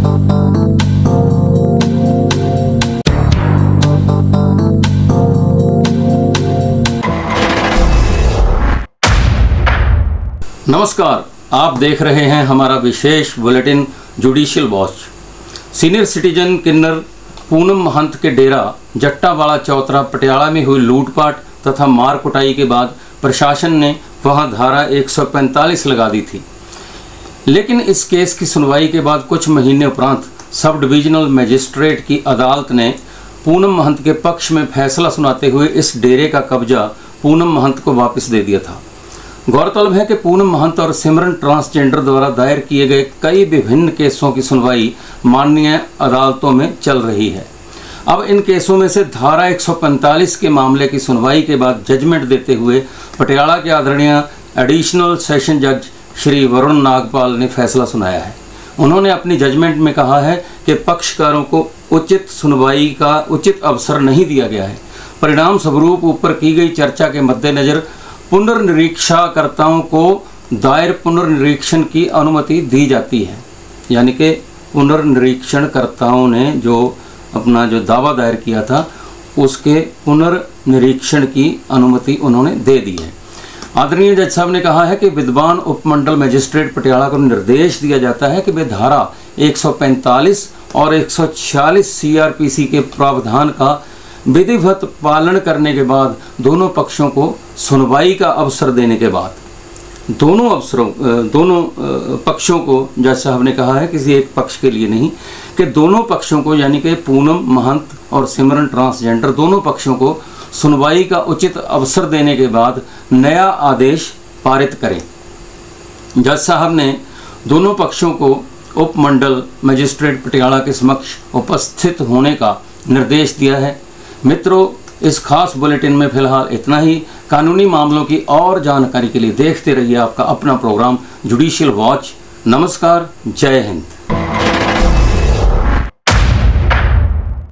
नमस्कार, आप देख रहे हैं हमारा विशेष bulletin judicial watch. Senior citizen किन्नर पूनम महंत के डेरा जट्टावाला चौतरा पटियाला में हुई लूटपाट तथा मार कुटाई के बाद प्रशासन ने वहां धारा 145 लगा दी थी। लेकिन इस केस की सुनवाई के बाद कुछ महीने उपरांत सब डिविजनल मजिस्ट्रेट की अदालत ने पूनम महंत के पक्ष में फैसला सुनाते हुए इस डेरे का कब्जा पूनम महंत को वापस दे दिया था। गौरतलब है कि पूनम महंत और सिमरन ट्रांसजेंडर द्वारा दायर किए गए कई विभिन्न केसों की सुनवाई माननीय अदालतों में चल रही है। अब इन केसों में से धारा 145 के मामले की सुनवाई के बाद जजमेंट देते हुए पटियाला के आदरणीय एडिशनल सेशन जज श्री वरुण नागपाल ने फैसला सुनाया है। उन्होंने अपनी जजमेंट में कहा है कि पक्षकारों को उचित सुनवाई का उचित अवसर नहीं दिया गया है। परिणाम स्वरूप ऊपर की गई चर्चा के मद्देनजर पुनर्निरीक्षाकर्ताओं को दायर पुनर्निरीक्षण की अनुमति दी जाती है। यानी कि पुनर्निरीक्षणकर्ताओं ने जो अपना दावा दायर किया था उसके पुनर्निरीक्षण की अनुमति उन्होंने दे दी है। आदरणीय जज साहब ने कहा है कि विद्वान उपमंडल मजिस्ट्रेट पटियाला को निर्देश दिया जाता है कि वे धारा 145 और 146 सीआरपीसी के प्रावधान का विधिवत पालन करने के बाद दोनों पक्षों को सुनवाई का अवसर देने के बाद दोनों पक्षों को जज साहब ने कहा है, किसी एक पक्ष के लिए नहीं, कि दोनों पक्षों को यानी कि पूनम महंत और सिमरन ट्रांसजेंडर दोनों पक्षों को सुनवाई का उचित अवसर देने के बाद नया आदेश पारित करें। जज साहब ने दोनों पक्षों को उपमंडल मजिस्ट्रेट पटियाला के समक्ष उपस्थित होने का निर्देश दिया है। मित्रों, इस खास बुलेटिन में फिलहाल इतना ही। कानूनी मामलों की और जानकारी के लिए देखते रहिए आपका अपना प्रोग्राम जुडिशियल वॉच। नमस्कार, जय हिंद।